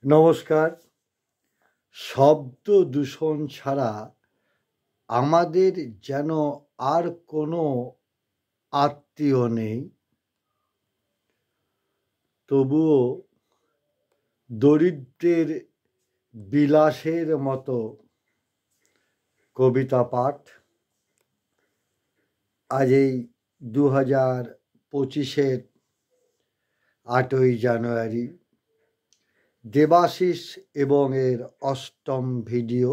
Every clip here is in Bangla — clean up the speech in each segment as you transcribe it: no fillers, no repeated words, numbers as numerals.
নমস্কার। শব্দ দূষণ ছাড়া আমাদের যেন আর কোনো আত্মীয় নেই, তবুও দরিদ্রের বিলাসের মতো কবিতা পাঠ আজ এই 2025-এর 8ই জানুয়ারি দেবাশিস এবং এর 8ম ভিডিও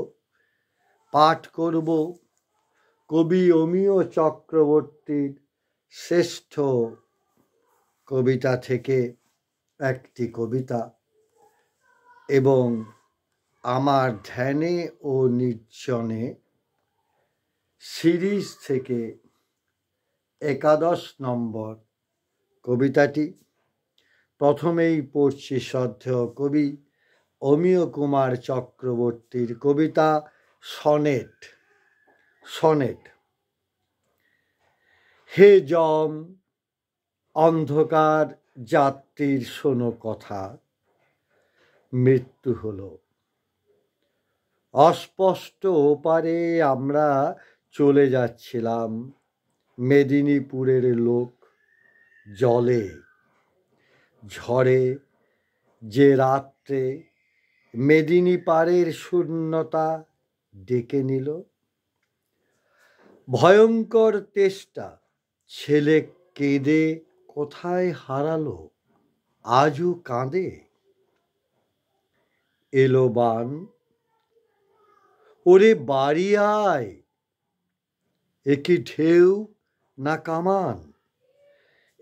পাঠ করব কবি অমিয় চক্রবর্তীর শ্রেষ্ঠ কবিতা থেকে একটি কবিতা এবং আমার ধ্যানে ও নির্জনে সিরিজ থেকে 11 নম্বর কবিতাটি। প্রথমেই পড়ছি শ্রদ্ধেয় কবি অমিয় কুমার চক্রবর্তীর কবিতা সনেট। সনেট। হে যম, অন্ধকার যাত্রীর শোনো কথা, মৃত্যু হলো। অস্পষ্ট ওপারে আমরা চলে যাচ্ছিলাম, মেদিনীপুরের লোক জলে ঝড়ে যে রাত্রে মেদিনীপাড়ের শূন্যতা ডেকে নিল। ভয়ঙ্কর তেষ্টা ছেলে কেঁদে কোথায় হারালো, আজও কাঁদে। এলো বান, ওরে বাড়ি আয়, একি ঢেউ না কামান।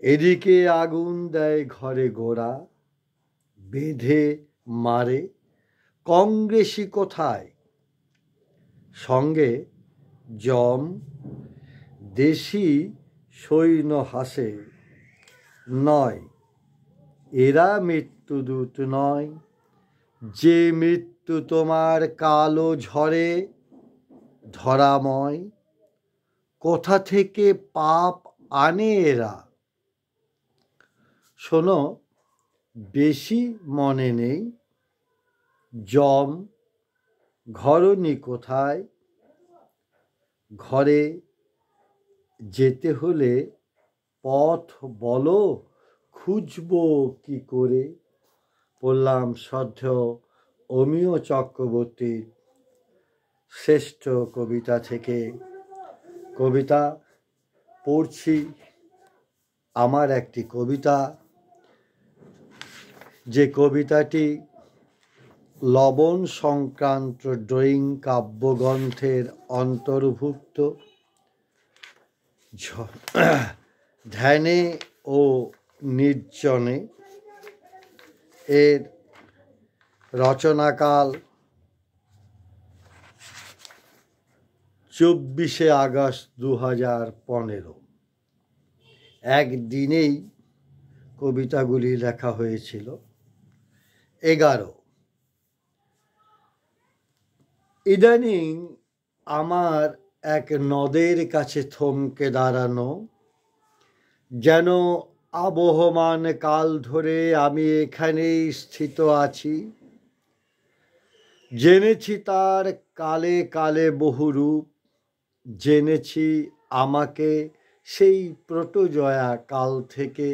এদিকে আগুন দেয় ঘরে গোড়া, বেঁধে মারে। কংগ্রেসি কোথায়, সঙ্গে যম। দেশি সৈন্য হাসে, নয় এরা মৃত্যুদূত নয়, যে মৃত্যু তোমার কালো ঝড়ে ধরাময়। কোথা থেকে পাপ আনে এরা, শোনো বেশি মনে নেই। যম, ঘরনি কোথায়, ঘরে যেতে হলে পথ বলো, খুঁজবো কি করে। পড়লাম শ্রদ্ধেয় অমিয় চক্রবর্তীর শ্রেষ্ঠ কবিতা থেকে কবিতা। পড়ছি আমার একটি কবিতা, যে কবিতাটি লবণ সংক্রান্ত ড্রয়িং কাব্যগ্রন্থের অন্তর্ভুক্ত। ধ্যানে ও নির্জনে। এর রচনাকাল 24শে আগস্ট 2015। একদিনেই কবিতাগুলি লেখা হয়েছিল। 11। ইদানিং আমার এক নদের কাছে থমকে দাঁড়ানো, যেন আবহমান কাল ধরে আমি এখানেই স্থিত আছি। জেনেছি তার কালে কালে বহু রূপ, জেনেছি আমাকে সেই প্রোটোজয়া কাল থেকে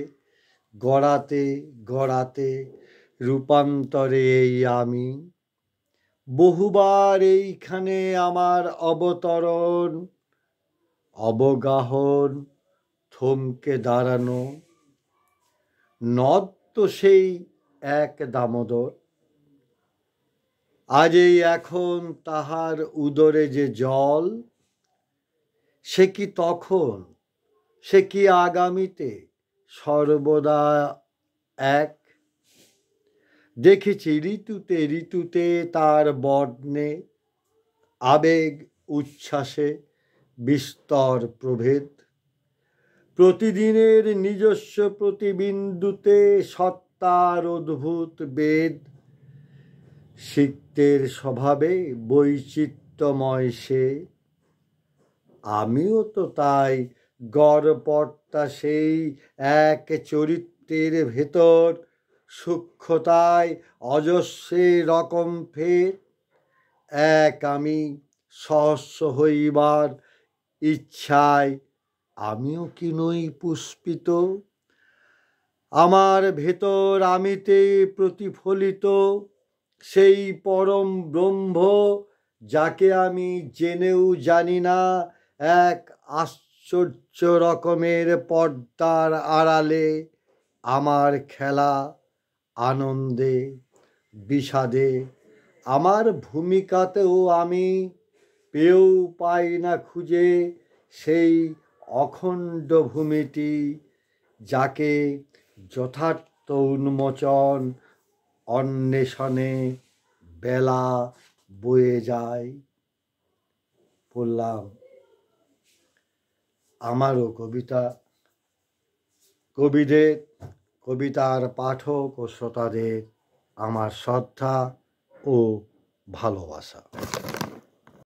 গড়াতে গড়াতে রূপান্তরে এই আমি। বহুবার এইখানে আমার অবতরণ, অবগাহন, থমকে দাঁড়ানো। নদ তো সেই এক দামোদর, আজই এখন তাহার উদরে যে জল, সে কি তখন, সে কি আগামীতে, সর্বদা এক। দেখেছি ঋতুতে ঋতুতে তার বর্ণে, আবেগ উচ্ছ্বাসে বিস্তর প্রভেদ। প্রতিদিনের নিজস্ব প্রতিবিন্দুতে সত্তার অদ্ভুত বেদ। সিক্তের স্বভাবে বৈচিত্র্যময় সে, আমিও তো তাই গড়পড়তা সেই এক চরিত্রের ভেতর সূক্ষ্মতায় অজস্রে রকম ফের, এক আমি সহস্র হইবার ইচ্ছায় আমিও কি নই পুষ্পিত? আমার ভেতর আমিতে প্রতিফলিত সেই পরম ব্রহ্ম, যাকে আমি জেনেও জানি না, এক আশ্চর্য রকমের পর্দার আড়ালে আমার খেলা, আনন্দে বিষাদে, আমার ভূমিকাতেও আমি পেয়েও পাই না খুঁজে সেই অখণ্ড ভূমিটি, যাকে যথার্থ উন্মোচন অন্বেষণে বেলা বয়ে যায়। পড়লাম আমারও কবিতা, কবিদের, কবিতার পাঠক ও শ্রোতাদের আমার শ্রদ্ধা ও ভালোবাসা।